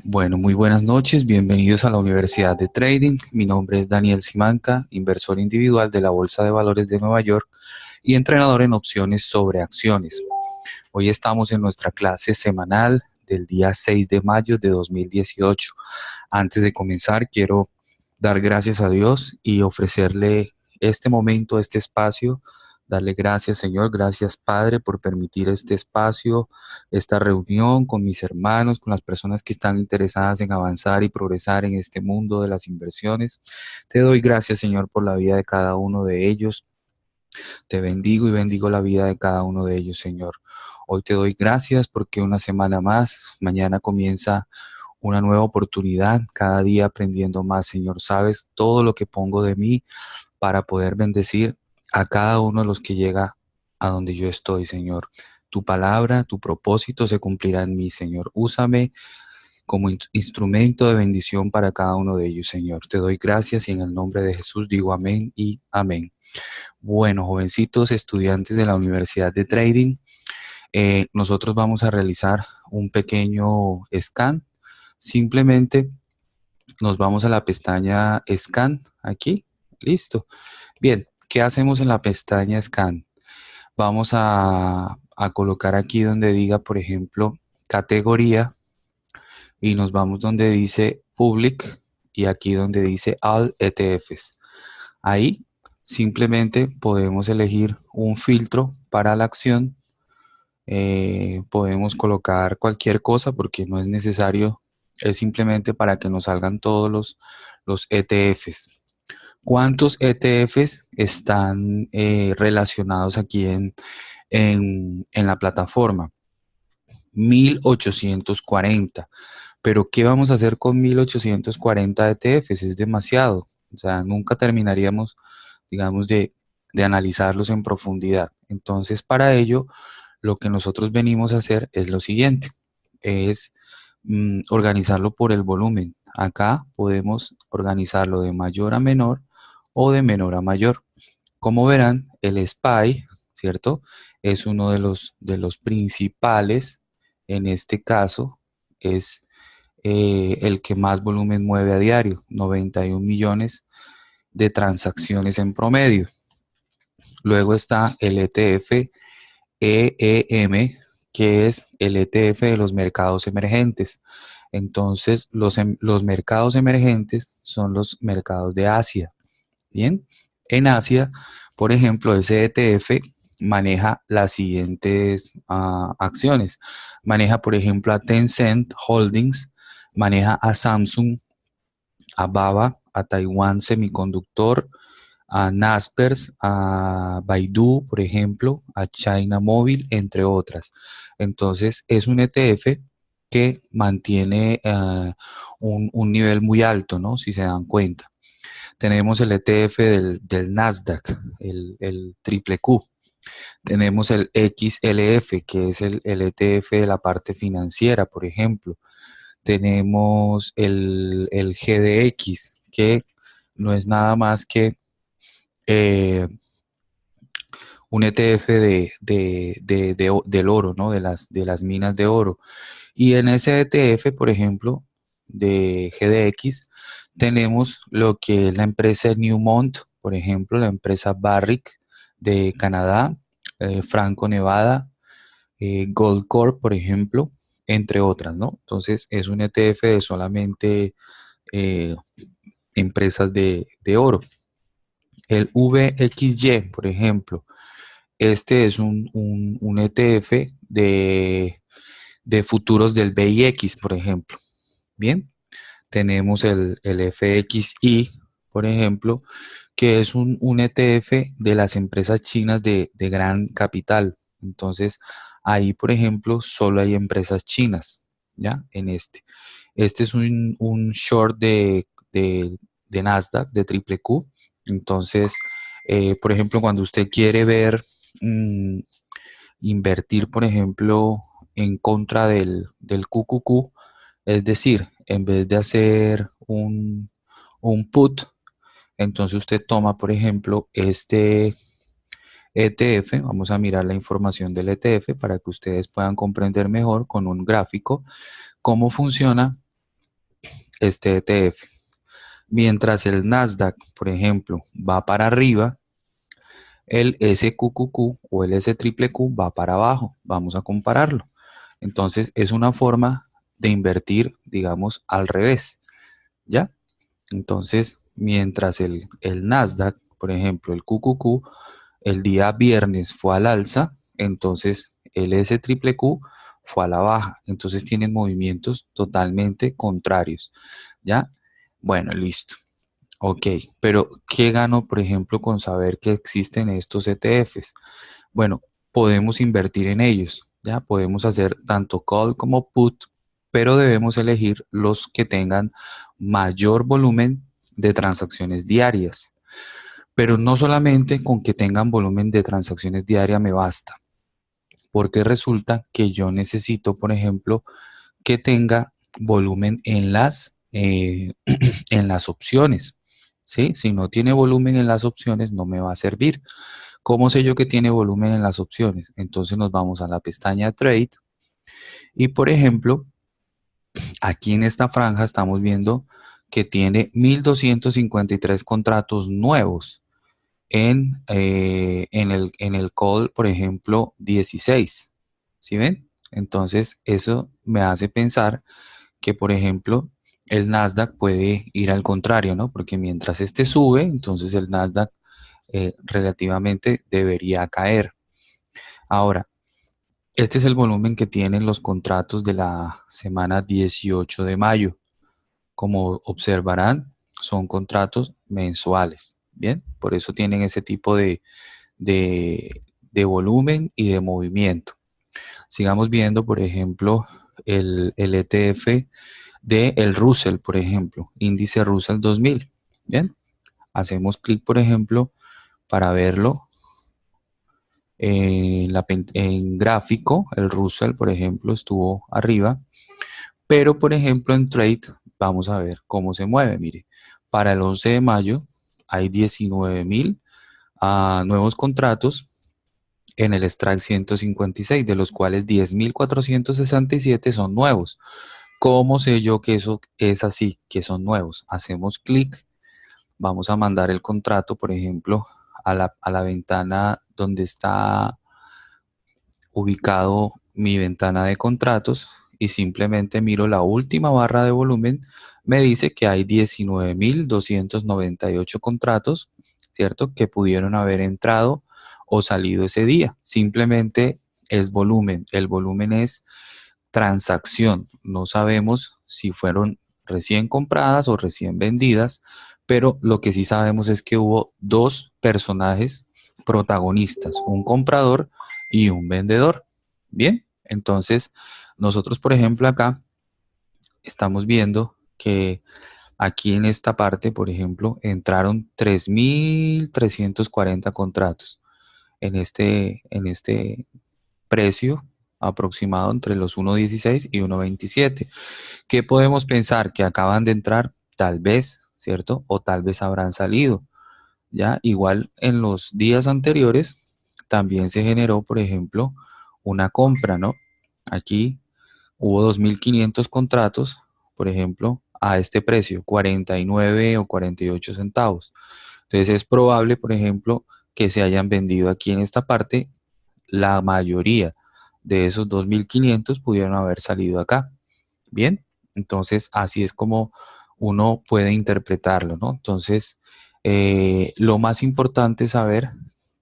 Bueno, muy buenas noches, bienvenidos a la Universidad de Trading. Mi nombre es Daniel Simanca, inversor individual de la Bolsa de Valores de Nueva York y entrenador en opciones sobre acciones. Hoy estamos en nuestra clase semanal del día 6 de mayo de 2018. Antes de comenzar, quiero dar gracias a Dios y ofrecerle este momento, este espacio, darle gracias, Señor, gracias, Padre, por permitir este espacio, esta reunión con mis hermanos, con las personas que están interesadas en avanzar y progresar en este mundo de las inversiones. Te doy gracias, Señor, por la vida de cada uno de ellos. Te bendigo y bendigo la vida de cada uno de ellos, Señor. Hoy te doy gracias porque una semana más, mañana comienza una nueva oportunidad, cada día aprendiendo más, Señor. Sabes todo lo que pongo de mí para poder bendecir a cada uno de los que llega a donde yo estoy, Señor. Tu palabra, tu propósito se cumplirá en mí, Señor. Úsame como instrumento de bendición para cada uno de ellos, Señor. Te doy gracias y en el nombre de Jesús digo amén y amén. Bueno, jovencitos estudiantes de la Universidad de Trading, nosotros vamos a realizar un pequeño scan. Simplemente nos vamos a la pestaña Scan aquí. Listo. Bien, ¿qué hacemos en la pestaña Scan? Vamos a colocar aquí donde diga, por ejemplo, categoría y nos vamos donde dice Public y aquí donde dice All ETFs. Ahí simplemente podemos elegir un filtro para la acción. Podemos colocar cualquier cosa porque no es necesario, es simplemente para que nos salgan todos los ETFs. ¿Cuántos ETFs están relacionados aquí en la plataforma? 1840. Pero ¿qué vamos a hacer con 1840 ETFs? Es demasiado. O sea, nunca terminaríamos, digamos, de analizarlos en profundidad. Entonces, para ello, lo que nosotros venimos a hacer es lo siguiente, es organizarlo por el volumen. Acá podemos organizarlo de mayor a menor o de menor a mayor. Como verán, el SPY, ¿cierto? Es uno de los principales, en este caso, es el que más volumen mueve a diario, 91 millones de transacciones en promedio. Luego está el ETF EEM, que es el ETF de los mercados emergentes. Entonces, los mercados emergentes son los mercados de Asia. Bien, en Asia, por ejemplo, ese ETF maneja las siguientes acciones. Maneja, por ejemplo, a Tencent Holdings, maneja a Samsung, a Baba, a Taiwan Semiconductor, a Naspers, a Baidu, por ejemplo, a China Mobile, entre otras. Entonces, es un ETF que mantiene un nivel muy alto, ¿no? Si se dan cuenta. Tenemos el ETF del Nasdaq, el triple Q. Tenemos el XLF, que es el ETF de la parte financiera, por ejemplo. Tenemos el GDX, que no es nada más que eh, un ETF del oro, ¿no? De las minas de oro. Y en ese ETF, por ejemplo, de GDX, tenemos lo que es la empresa Newmont, por ejemplo, la empresa Barrick de Canadá, Franco Nevada, Goldcorp, por ejemplo, entre otras, ¿no? Entonces, es un ETF de solamente eh, empresas de oro. El VXY, por ejemplo, este es un ETF de futuros del VIX, por ejemplo. Bien, tenemos el FXI, por ejemplo, que es un ETF de las empresas chinas de gran capital. Entonces, ahí, por ejemplo, solo hay empresas chinas, ¿ya? En este. Este es un short de Nasdaq, de triple Q. Entonces, por ejemplo, cuando usted quiere ver, mm, invertir, por ejemplo, en contra del QQQ, es decir, en vez de hacer un put, entonces usted toma, por ejemplo, este ETF, vamos a mirar la información del ETF para que ustedes puedan comprender mejor con un gráfico cómo funciona. este ETF. Mientras el Nasdaq, por ejemplo, va para arriba, el SQQQ o el SQQQ va para abajo. Vamos a compararlo. Entonces es una forma de invertir, digamos, al revés, ¿ya? Entonces, mientras el Nasdaq, por ejemplo, el QQQ, el día viernes fue al alza, entonces el SQQQ fue a la baja. Entonces tienen movimientos totalmente contrarios, ¿ya? Bueno, listo. Ok, pero ¿qué gano, por ejemplo, con saber que existen estos ETFs? Bueno, podemos invertir en ellos, ¿ya? Podemos hacer tanto call como put, pero debemos elegir los que tengan mayor volumen de transacciones diarias. Pero no solamente con que tengan volumen de transacciones diarias me basta, porque resulta que yo necesito, por ejemplo, que tenga volumen en las opciones. ¿Sí? Si no tiene volumen en las opciones, no me va a servir. ¿Cómo sé yo que tiene volumen en las opciones? Entonces nos vamos a la pestaña Trade y, por ejemplo, aquí en esta franja estamos viendo que tiene 1253 contratos nuevos en el call, por ejemplo, 16. ¿Sí ven? Entonces, eso me hace pensar que, por ejemplo, el Nasdaq puede ir al contrario, ¿no? Porque mientras este sube, entonces el Nasdaq relativamente debería caer. Ahora, este es el volumen que tienen los contratos de la semana 18 de mayo. Como observarán, son contratos mensuales, ¿bien? Por eso tienen ese tipo de volumen y de movimiento. Sigamos viendo, por ejemplo, el ETF de el Russell, por ejemplo, índice Russell 2000. Bien, hacemos clic, por ejemplo, para verlo en gráfico. El Russell, por ejemplo, estuvo arriba, pero, por ejemplo, en Trade, vamos a ver cómo se mueve. Mire, para el 11 de mayo hay 19.000 nuevos contratos en el strike 156, de los cuales 10.467 son nuevos. ¿Cómo sé yo que eso es así, que son nuevos? Hacemos clic, vamos a mandar el contrato, por ejemplo, a la ventana donde está ubicado mi ventana de contratos y simplemente miro la última barra de volumen, me dice que hay 19.298 contratos, ¿cierto? Que pudieron haber entrado o salido ese día. Simplemente es volumen. El volumen es transacción. No sabemos si fueron recién compradas o recién vendidas, pero lo que sí sabemos es que hubo dos personajes protagonistas, un comprador y un vendedor. Bien, entonces nosotros, por ejemplo, acá estamos viendo que aquí en esta parte, por ejemplo, entraron 3.340 contratos en este precio aproximado entre los 1.16 y 1.27. ¿Qué podemos pensar? Que acaban de entrar, tal vez, ¿cierto? O tal vez habrán salido. Ya, igual en los días anteriores también se generó, por ejemplo, una compra, ¿no? Aquí hubo 2.500 contratos, por ejemplo, a este precio, 49 o 48 centavos. Entonces es probable, por ejemplo, que se hayan vendido aquí en esta parte. La mayoría de esos 2.500 pudieron haber salido acá. Bien, entonces así es como uno puede interpretarlo, ¿no? Entonces, lo más importante es saber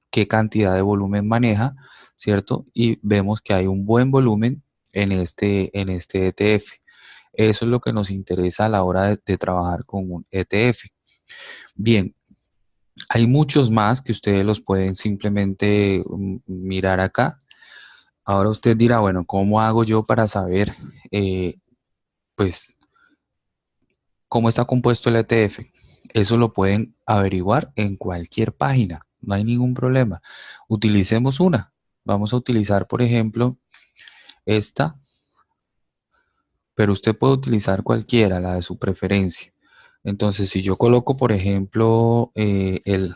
qué cantidad de volumen maneja, ¿cierto? Y vemos que hay un buen volumen en este ETF. Eso es lo que nos interesa a la hora de trabajar con un ETF. Bien, hay muchos más que ustedes los pueden simplemente mirar acá. Ahora usted dirá, bueno, ¿cómo hago yo para saber, pues, cómo está compuesto el ETF? Eso lo pueden averiguar en cualquier página, no hay ningún problema. Utilicemos una. Vamos a utilizar, por ejemplo, esta, pero usted puede utilizar cualquiera, la de su preferencia. Entonces, si yo coloco, por ejemplo, el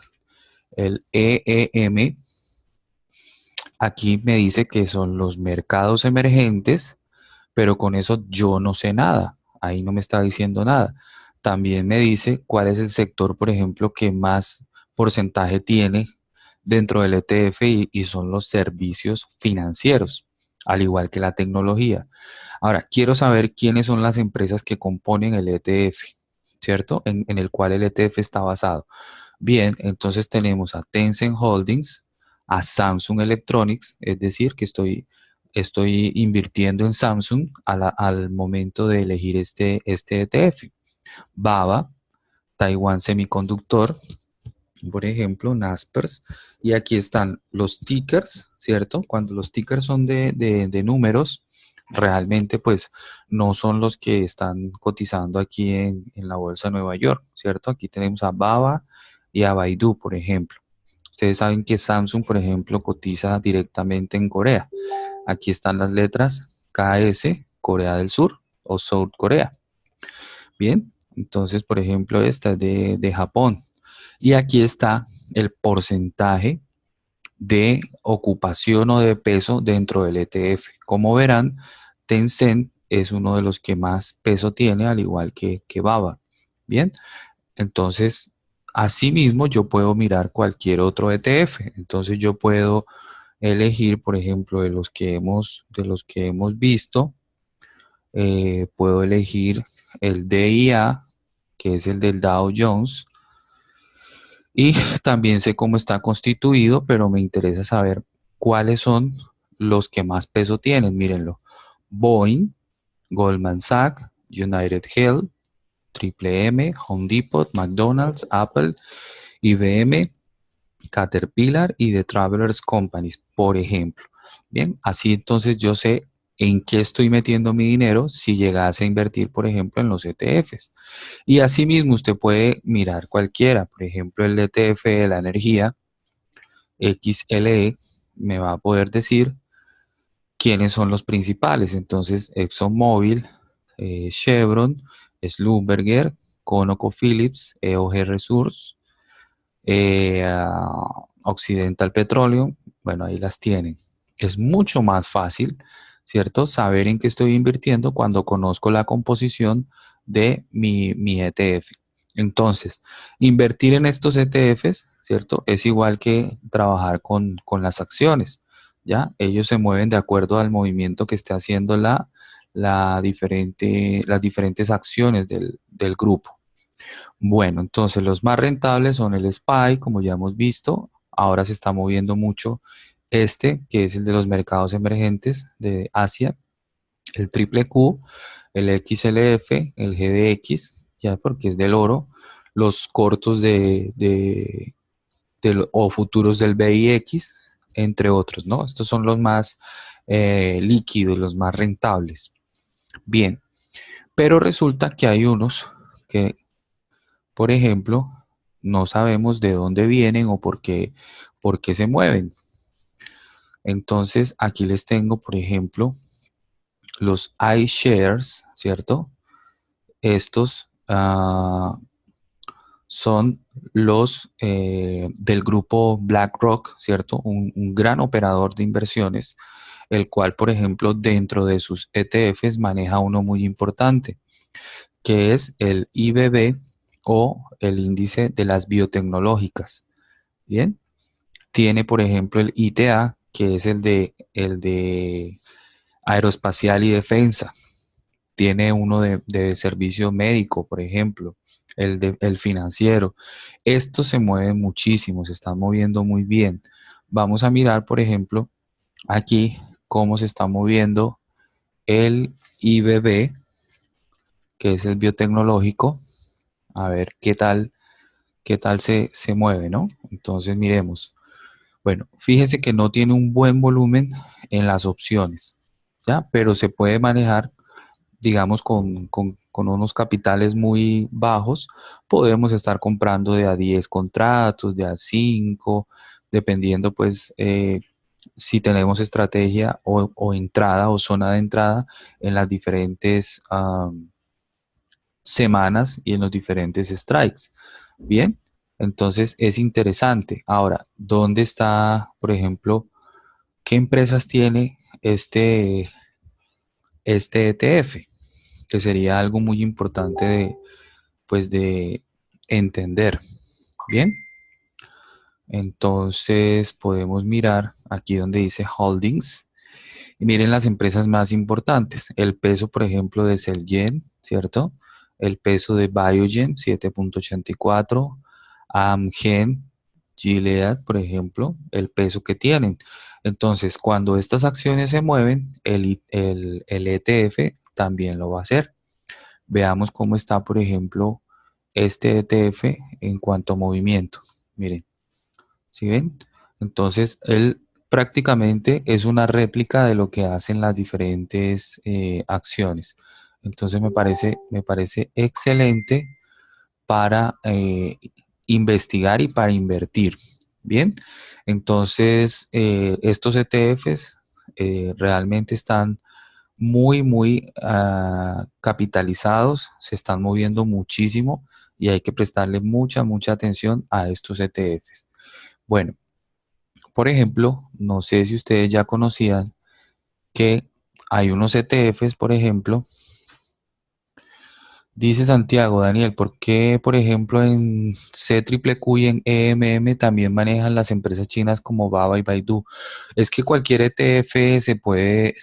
EEM, aquí me dice que son los mercados emergentes, pero con eso yo no sé nada. ahí no me está diciendo nada. También me dice cuál es el sector, por ejemplo, que más porcentaje tiene dentro del ETF y son los servicios financieros, al igual que la tecnología. Ahora, quiero saber quiénes son las empresas que componen el ETF, ¿cierto? En el cual el ETF está basado. Bien, entonces tenemos a Tencent Holdings, a Samsung Electronics, es decir, que estoy invirtiendo en Samsung al momento de elegir este ETF. BABA, Taiwan Semiconductor, por ejemplo, Naspers, y aquí están los tickers, ¿cierto? Cuando los tickers son de números, realmente pues no son los que están cotizando aquí en la bolsa de Nueva York, ¿cierto? Aquí tenemos a BABA y a Baidu, por ejemplo. Ustedes saben que Samsung, por ejemplo, cotiza directamente en Corea. Aquí están las letras KS, Corea del Sur o South Corea. Bien, entonces, por ejemplo, esta es de Japón. Y aquí está el porcentaje de ocupación o de peso dentro del ETF. Como verán, Tencent es uno de los que más peso tiene, al igual que BABA. Bien, entonces, asimismo, yo puedo mirar cualquier otro ETF. Entonces, yo puedo elegir, por ejemplo, de los que hemos visto, puedo elegir el DIA, que es el del Dow Jones, y también sé cómo está constituido, pero me interesa saber cuáles son los que más peso tienen. Mírenlo. Boeing, Goldman Sachs, United Health, Triple M, Home Depot, McDonald's, Apple, IBM, Caterpillar y The Travelers Companies, por ejemplo. Bien, así entonces yo sé en qué estoy metiendo mi dinero si llegase a invertir, por ejemplo, en los ETFs. Y asimismo usted puede mirar cualquiera, por ejemplo, el ETF de la energía, XLE, me va a poder decir quiénes son los principales. Entonces, ExxonMobil, Chevron, Schlumberger, ConocoPhillips, EOG Resources, Occidental Petroleum, bueno, ahí las tienen. Es mucho más fácil, ¿cierto? Saber en qué estoy invirtiendo cuando conozco la composición de mi ETF. Entonces, invertir en estos ETFs, ¿cierto? Es igual que trabajar con las acciones, ¿ya? Ellos se mueven de acuerdo al movimiento que esté haciendo las diferentes acciones del grupo. Bueno, entonces los más rentables son el SPY, como ya hemos visto. Ahora se está moviendo mucho que es el de los mercados emergentes de Asia, el triple Q, el XLF, el GDX, ya porque es del oro, los cortos o futuros del VIX, entre otros, ¿no? Estos son los más líquidos, los más rentables. Bien, pero resulta que hay unos que por ejemplo, no sabemos de dónde vienen o por qué se mueven. Entonces, aquí les tengo, por ejemplo, los iShares, ¿cierto? Estos son los del grupo BlackRock, ¿cierto? Un gran operador de inversiones, el cual, por ejemplo, dentro de sus ETFs maneja uno muy importante, que es el IBB o el índice de las biotecnológicas. Bien, tiene por ejemplo el ITA, que es el de aeroespacial y defensa. Tiene uno de servicio médico, por ejemplo, el financiero. Estos se mueven muchísimo, se están moviendo muy bien. Vamos a mirar, por ejemplo, aquí cómo se está moviendo el IBB, que es el biotecnológico. A ver qué tal se mueve, ¿no? Entonces miremos. Bueno, fíjese que no tiene un buen volumen en las opciones, ¿ya? Pero se puede manejar, digamos, con unos capitales muy bajos. Podemos estar comprando de a 10 contratos, de a 5, dependiendo, pues, si tenemos estrategia o entrada o zona de entrada en las diferentes semanas y en los diferentes strikes. Bien, entonces es interesante. Ahora, ¿dónde está, por ejemplo, qué empresas tiene este ETF? que sería algo muy importante pues de entender. Bien, entonces podemos mirar aquí donde dice Holdings y miren las empresas más importantes. El peso, por ejemplo, de Celgen, ¿cierto? El peso de Biogen, 7,84. Amgen, Gilead, por ejemplo, el peso que tienen. Entonces, cuando estas acciones se mueven, el ETF también lo va a hacer. Veamos cómo está, por ejemplo, este ETF en cuanto a movimiento. Miren, ¿sí ven? Entonces, él prácticamente es una réplica de lo que hacen las diferentes acciones. Entonces, me parece excelente para investigar y para invertir. Bien, entonces estos ETFs realmente están muy capitalizados, se están moviendo muchísimo y hay que prestarle mucha atención a estos ETFs. Bueno, por ejemplo, no sé si ustedes ya conocían que hay unos ETFs, por ejemplo, dice Santiago, Daniel, ¿por qué, por ejemplo, en CQQ y en EMM también manejan las empresas chinas como Baba y Baidu? Es que cualquier ETF puede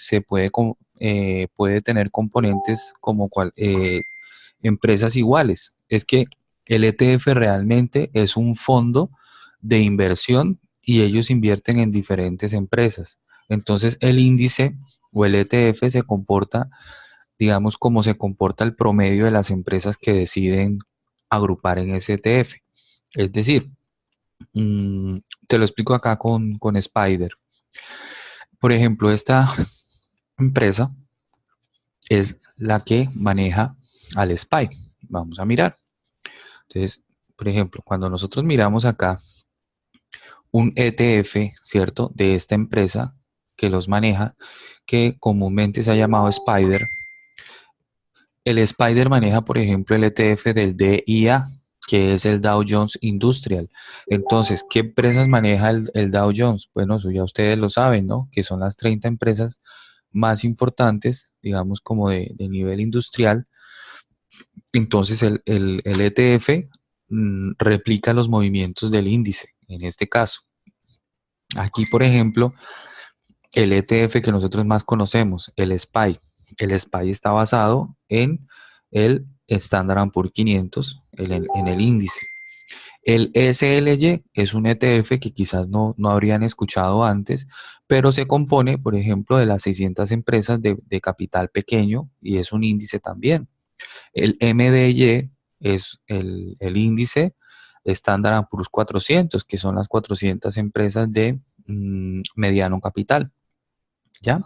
tener componentes como empresas iguales. Es que el ETF realmente es un fondo de inversión y ellos invierten en diferentes empresas. Entonces, el índice o el ETF se comporta, digamos, como se comporta el promedio de las empresas que deciden agrupar en ese ETF. Es decir, mm, te lo explico acá con Spider. Por ejemplo, esta empresa es la que maneja al SPY. Vamos a mirar. Entonces, por ejemplo, cuando nosotros miramos acá un ETF, ¿cierto? De esta empresa que los maneja, que comúnmente se ha llamado Spider. El Spider maneja, por ejemplo, el ETF del DIA, que es el Dow Jones Industrial. Entonces, ¿qué empresas maneja el Dow Jones? Bueno, eso ya ustedes lo saben, ¿no? Que son las 30 empresas más importantes, digamos, como de nivel industrial. Entonces, el ETF replica los movimientos del índice, en este caso. Aquí, por ejemplo, el ETF que nosotros más conocemos, el SPY. El SPY está basado en el Standard Poor's 500, en el índice. El SLY es un ETF que quizás no habrían escuchado antes, pero se compone, por ejemplo, de las 600 empresas de capital pequeño y es un índice también. El MDY es el índice Standard Poor's 400, que son las 400 empresas de mediano capital. ¿Ya?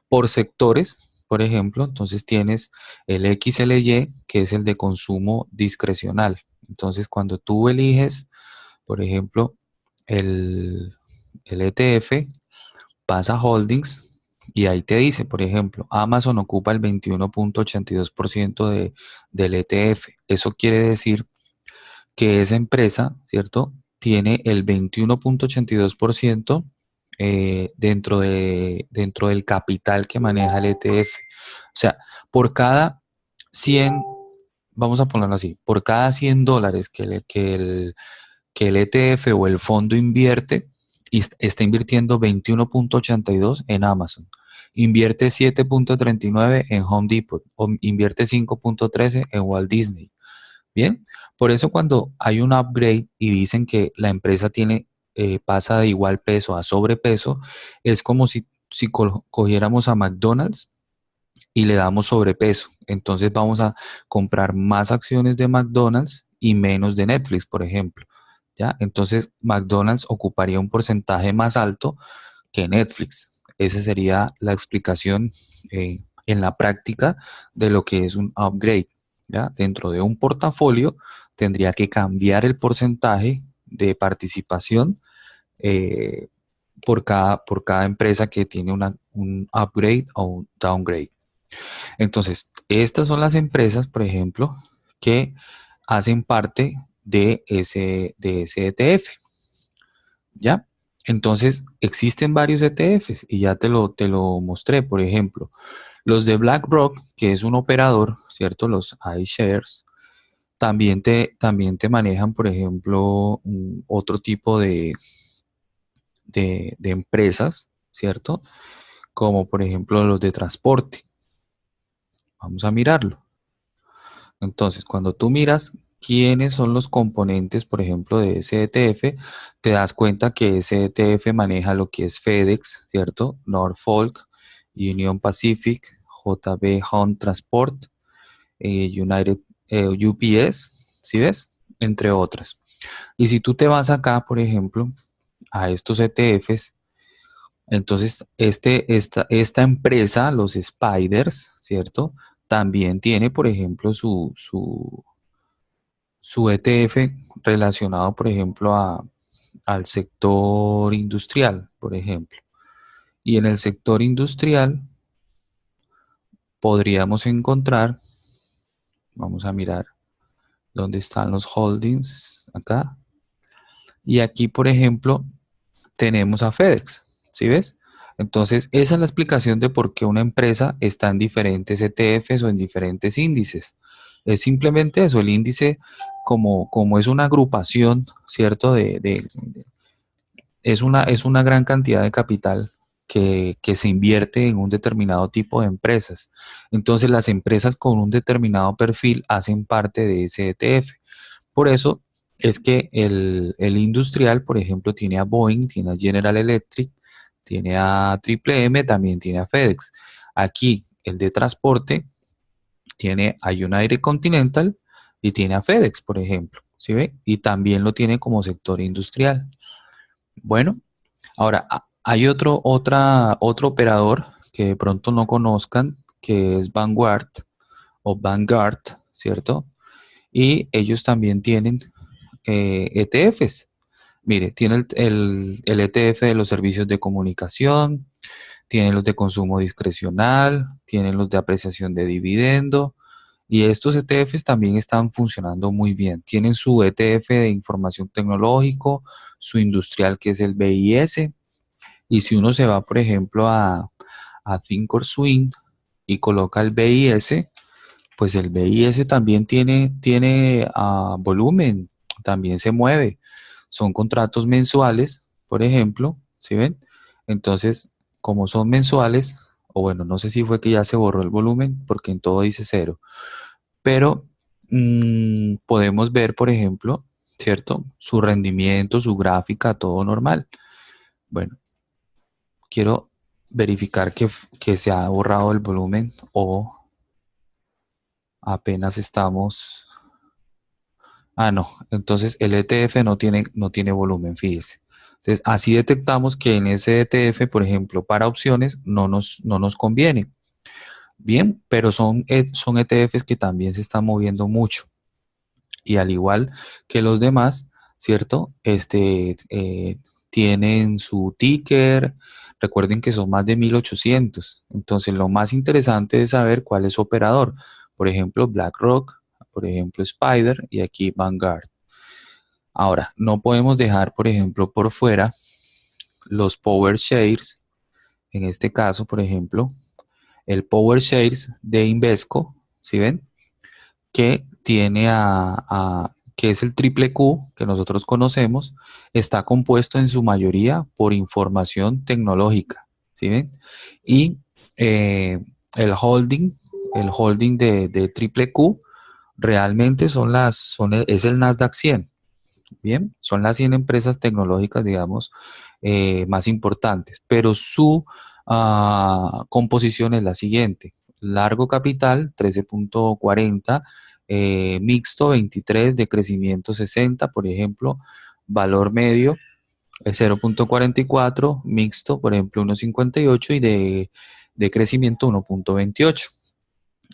Por sectores, por ejemplo, entonces tienes el XLY, que es el de consumo discrecional. Entonces, cuando tú eliges, por ejemplo, el, el ETF, vas a Holdings y ahí te dice, por ejemplo, Amazon ocupa el 21,82% del ETF. Eso quiere decir que esa empresa, ¿cierto? Tiene el 21,82% dentro del capital que maneja el ETF. O sea, por cada 100, vamos a ponerlo así, por cada $100 que el ETF o el fondo invierte, y está invirtiendo 21,82 en Amazon. Invierte 7,39 en Home Depot o invierte 5,13 en Walt Disney. Bien, por eso cuando hay un upgrade y dicen que la empresa pasa de igual peso a sobrepeso, es como si cogiéramos a McDonald's y le damos sobrepeso. Entonces vamos a comprar más acciones de McDonald's y menos de Netflix, por ejemplo. ¿Ya? Entonces McDonald's ocuparía un porcentaje más alto que Netflix. Esa sería la explicación en la práctica de lo que es un upgrade. ¿Ya? Dentro de un portafolio tendría que cambiar el porcentaje de participación eh, por cada empresa que tiene un upgrade o un downgrade. Entonces, estas son las empresas, por ejemplo, que hacen parte de ese ETF. ¿Ya? Entonces, existen varios ETFs y ya te lo mostré, por ejemplo. Los de BlackRock, que es un operador, ¿cierto? Los iShares, también te manejan, por ejemplo, otro tipo de empresas, ¿cierto? Como por ejemplo los de transporte. Vamos a mirarlo. Entonces, cuando tú miras quiénes son los componentes, por ejemplo, de ese ETF, te das cuenta que ese ETF maneja lo que es FedEx, ¿cierto? Norfolk, Union Pacific, JB Hunt Transport, United UPS, ¿sí ves? Entre otras. Y si tú te vas acá, por ejemplo, a estos ETFs, entonces esta empresa, los Spiders, ¿cierto? También tiene, por ejemplo, su ETF relacionado, por ejemplo, al sector industrial, por ejemplo. Y en el sector industrial podríamos encontrar, vamos a mirar dónde están los holdings, acá. Y aquí, por ejemplo, tenemos a FedEx, ¿sí ves? Entonces, esa es la explicación de por qué una empresa está en diferentes ETFs o en diferentes índices. Es simplemente eso, el índice como es una agrupación, ¿cierto? Es una gran cantidad de capital que se invierte en un determinado tipo de empresas. Entonces, las empresas con un determinado perfil hacen parte de ese ETF. Por eso es que el industrial, por ejemplo, tiene a Boeing, tiene a General Electric, tiene a Triple M, también tiene a FedEx. Aquí, el de transporte, tiene a United Continental y tiene a FedEx, por ejemplo. ¿Sí ve? Y también lo tiene como sector industrial. Bueno, ahora hay otro operador que de pronto no conozcan, que es Vanguard, ¿cierto? Y ellos también tienen ETFs. Mire, tiene el ETF de los servicios de comunicación, tiene los de consumo discrecional, tienen los de apreciación de dividendo, y estos ETFs también están funcionando muy bien. Tienen su ETF de información tecnológico, su industrial que es el BIS, y si uno se va, por ejemplo, a Thinkorswim y coloca el BIS, pues el BIS también tiene volumen, también se mueve. Son contratos mensuales, por ejemplo, ¿sí ven? Entonces, como son mensuales, o bueno, no sé si fue que ya se borró el volumen, porque en todo dice cero, pero podemos ver, por ejemplo, ¿cierto? Su rendimiento, su gráfica, todo normal. Bueno, quiero verificar que se ha borrado el volumen o apenas estamos. Ah, no. Entonces el ETF no tiene volumen, fíjese. Entonces, así detectamos que en ese ETF, por ejemplo, para opciones, no nos conviene. Bien, pero son ETFs que también se están moviendo mucho. Y al igual que los demás, ¿cierto? Tienen su ticker. Recuerden que son más de 1800. Entonces, lo más interesante es saber cuál es su operador. Por ejemplo, BlackRock, por ejemplo, Spider y aquí Vanguard. Ahora, no podemos dejar, por ejemplo, por fuera los Power Shares. En este caso, por ejemplo, el Power Shares de Invesco, ¿sí ven? Que tiene que es el triple Q que nosotros conocemos, está compuesto en su mayoría por información tecnológica, ¿sí ven? Y eh, el holding, el holding de triple Q realmente es el Nasdaq 100. Bien, son las 100 empresas tecnológicas, digamos, más importantes, pero su composición es la siguiente. Largo capital, 13.40, mixto, 23, de crecimiento 60, por ejemplo, valor medio, 0.44, mixto, por ejemplo, 1.58 y de crecimiento 1.28.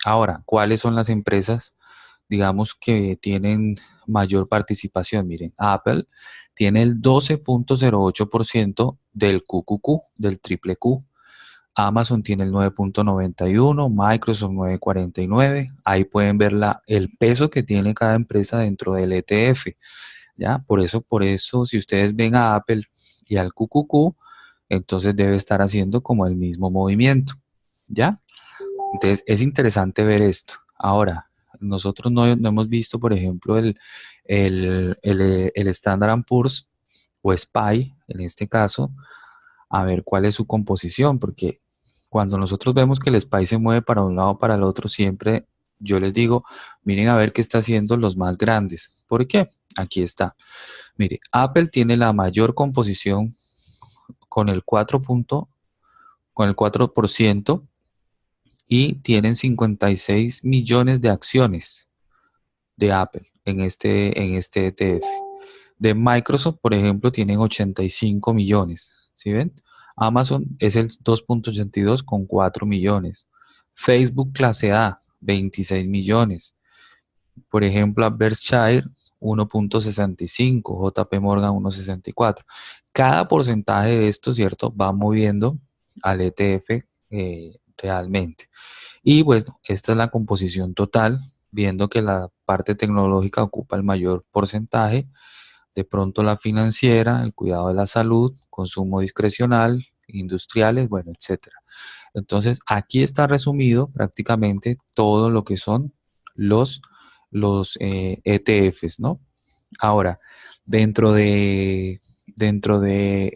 Ahora, ¿cuáles son las empresas, digamos, que tienen mayor participación? Miren, Apple tiene el 12.08% del QQQ, del triple Q. Amazon tiene el 9.91, Microsoft 9.49. Ahí pueden ver el peso que tiene cada empresa dentro del ETF, ¿ya? Por eso, si ustedes ven a Apple y al QQQ, entonces debe estar haciendo como el mismo movimiento, ¿ya? Entonces, es interesante ver esto. Ahora, nosotros no hemos visto, por ejemplo, el Standard Poor's o SPY, en este caso, a ver cuál es su composición, porque cuando nosotros vemos que el SPY se mueve para un lado o para el otro, siempre yo les digo, miren a ver qué está haciendo los más grandes. ¿Por qué? Aquí está. Mire, Apple tiene la mayor composición con el 4% y tienen 56 millones de acciones de Apple en este ETF. De Microsoft, por ejemplo, tienen 85 millones, ¿sí ven? Amazon es el 2.82 con 4 millones. Facebook clase A, 26 millones. Por ejemplo, a Berkshire 1.65, JP Morgan 1.64. Cada porcentaje de esto, ¿cierto? Va moviendo al ETF realmente. Y bueno, esta es la composición total, viendo que la parte tecnológica ocupa el mayor porcentaje, de pronto la financiera, el cuidado de la salud, consumo discrecional, industriales, bueno, etcétera. Entonces, aquí está resumido prácticamente todo lo que son los, los ETFs, ¿no? Ahora, dentro de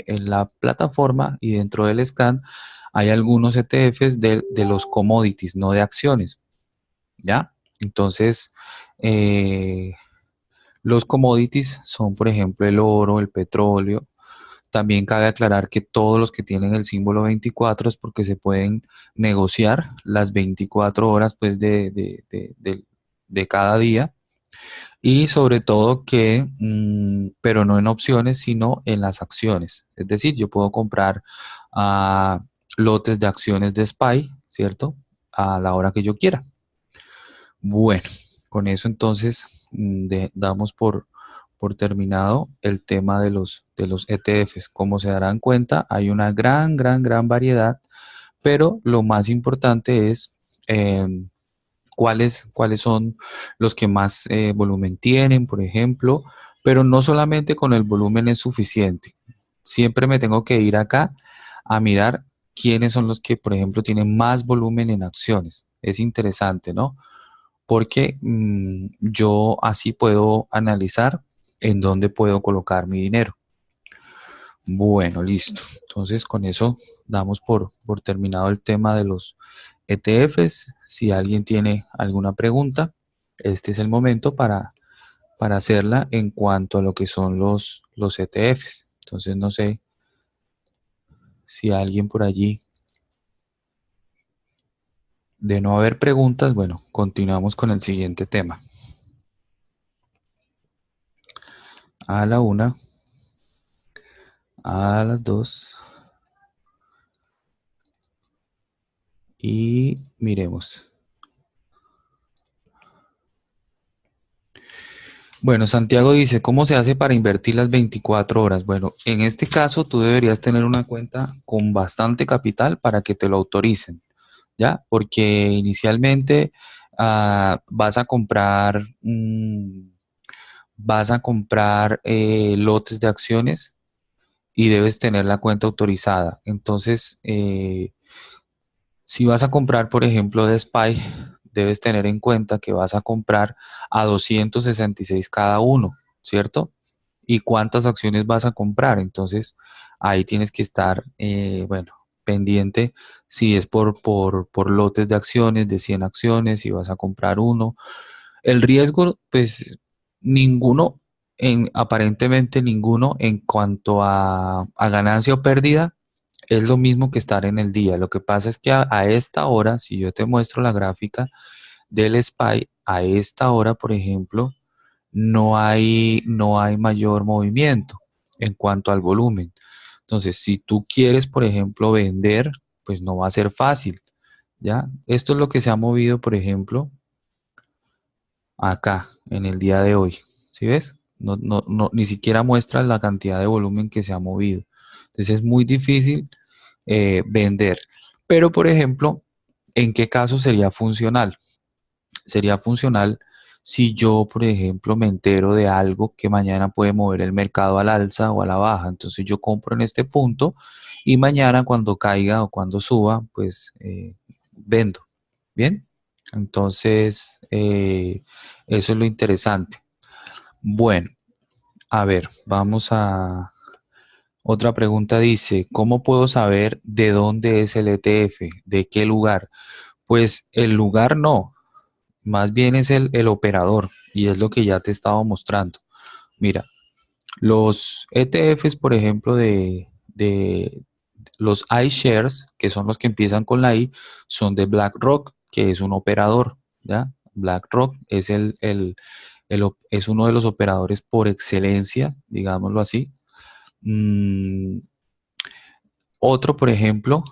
la plataforma y dentro del scan hay algunos ETFs de los commodities, no de acciones, ¿ya? Entonces, eh, los commodities son, por ejemplo, el oro, el petróleo. También cabe aclarar que todos los que tienen el símbolo 24 es porque se pueden negociar las 24 horas pues, de cada día. Y sobre todo que, pero no en opciones, sino en las acciones. Es decir, yo puedo comprar lotes de acciones de SPY, ¿cierto? A la hora que yo quiera. Bueno, con eso entonces damos por terminado el tema de los ETFs. Como se darán cuenta, hay una gran variedad, pero lo más importante es cuáles son los que más volumen tienen, por ejemplo, pero no solamente con el volumen es suficiente. Siempre me tengo que ir acá a mirar quiénes son los que, por ejemplo, tienen más volumen en acciones. Es interesante, ¿no? Porque yo así puedo analizar en dónde puedo colocar mi dinero. Bueno, listo. Entonces, con eso damos por terminado el tema de los ETFs. Si alguien tiene alguna pregunta, este es el momento para hacerla en cuanto a lo que son los ETFs. Entonces, no sé si alguien por allí, de no haber preguntas, bueno, continuamos con el siguiente tema. A la una, a las dos, y miremos. Bueno, Santiago dice, ¿cómo se hace para invertir las 24 horas? Bueno, en este caso tú deberías tener una cuenta con bastante capital para que te lo autoricen, ¿ya? Porque inicialmente vas a comprar lotes de acciones y debes tener la cuenta autorizada. Entonces, si vas a comprar, por ejemplo, de SPY, debes tener en cuenta que vas a comprar a 266 cada uno, ¿cierto? ¿Y cuántas acciones vas a comprar? Entonces, ahí tienes que estar, bueno, pendiente si es por lotes de acciones, de 100 acciones, si vas a comprar uno. El riesgo, pues, ninguno, aparentemente ninguno en cuanto a ganancia o pérdida es lo mismo que estar en el día. Lo que pasa es que a esta hora, si yo te muestro la gráfica del SPY, a esta hora, por ejemplo, no hay mayor movimiento en cuanto al volumen. Entonces, si tú quieres, por ejemplo, vender, pues no va a ser fácil, ¿ya? Esto es lo que se ha movido, por ejemplo, acá, en el día de hoy. ¿Sí ves? Ni siquiera muestra la cantidad de volumen que se ha movido. Entonces, es muy difícil vender. Pero, por ejemplo, ¿en qué caso sería funcional? Sería funcional si yo, por ejemplo, me entero de algo que mañana puede mover el mercado al alza o a la baja. Entonces yo compro en este punto y mañana cuando caiga o cuando suba, pues vendo. Bien, entonces eso es lo interesante. Bueno, a ver, vamos a... Otra pregunta dice, ¿cómo puedo saber de dónde es el ETF? ¿De qué lugar? Pues el lugar no, más bien es el operador y es lo que ya te estaba mostrando. Mira, los ETFs, por ejemplo, de los iShares, que son los que empiezan con la I, son de BlackRock, que es un operador, ¿ya? BlackRock es es uno de los operadores por excelencia, digámoslo así. Mm, otro, por ejemplo,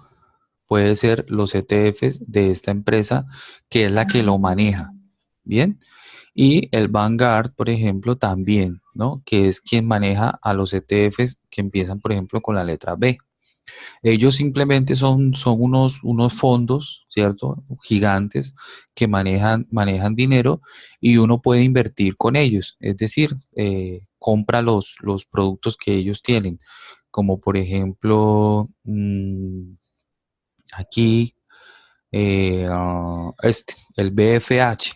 puede ser los ETFs de esta empresa, que es la que lo maneja, ¿bien? Y el Vanguard, por ejemplo, también, ¿no? Que es quien maneja a los ETFs que empiezan, por ejemplo, con la letra B. Ellos simplemente son unos fondos, ¿cierto? Gigantes que manejan dinero y uno puede invertir con ellos. Es decir, compra los productos que ellos tienen, como por ejemplo, aquí, el BFH.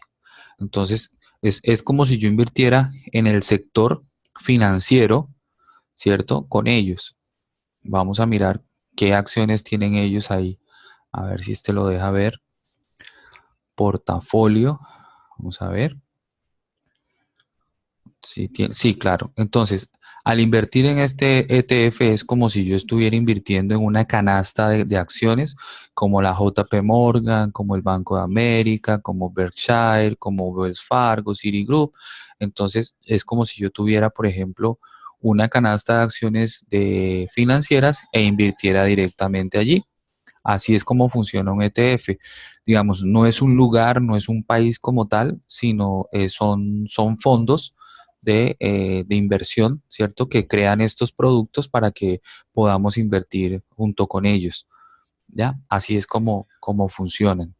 Entonces, es como si yo invirtiera en el sector financiero, ¿cierto? Con ellos. Vamos a mirar qué acciones tienen ellos ahí. A ver si este lo deja ver. Portafolio. Vamos a ver. Sí, sí, claro. Entonces, al invertir en este ETF es como si yo estuviera invirtiendo en una canasta de acciones como la JP Morgan, como el Banco de América, como Berkshire, como Wells Fargo, Citigroup. Entonces, es como si yo tuviera, por ejemplo, una canasta de acciones de financieras e invirtiera directamente allí. Así es como funciona un ETF. Digamos, no es un lugar, no es un país como tal, sino son fondos de inversión, ¿cierto? Que crean estos productos para que podamos invertir junto con ellos, ¿ya? Así es como funcionan.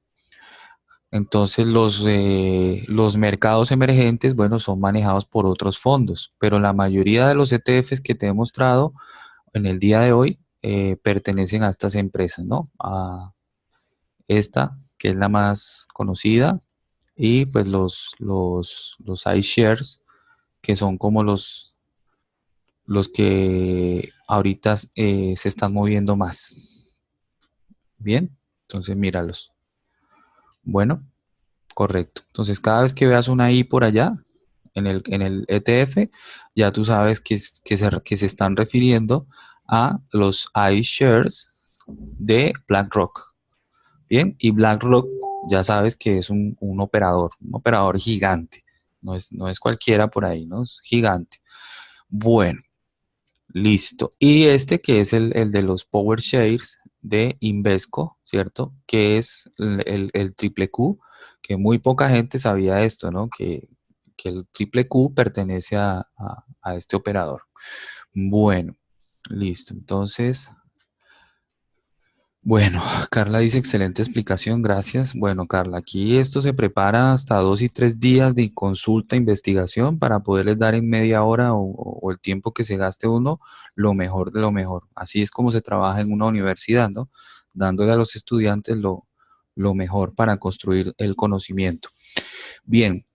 Entonces, los mercados emergentes, bueno, son manejados por otros fondos, pero la mayoría de los ETFs que te he mostrado en el día de hoy pertenecen a estas empresas, ¿no? Esta, que es la más conocida, y pues los iShares, que son como los que ahorita se están moviendo más. Bien, entonces míralos. Bueno, correcto. Entonces cada vez que veas una I por allá, en el ETF, ya tú sabes que se están refiriendo a los iShares de BlackRock. Bien, y BlackRock ya sabes que es un operador gigante. No es cualquiera por ahí, ¿no? Es gigante. Bueno, listo. Y este que es el de los Power Shares de Invesco, ¿cierto? Que es el triple Q, que muy poca gente sabía esto, ¿no? Que el triple Q pertenece a este operador. Bueno, listo. Entonces, bueno, Carla dice excelente explicación, gracias. Bueno, Carla, aquí esto se prepara hasta 2 y 3 días de consulta, investigación para poderles dar en media hora o el tiempo que se gaste uno lo mejor de lo mejor. Así es como se trabaja en una universidad, ¿no? Dándole a los estudiantes lo mejor para construir el conocimiento. Bien,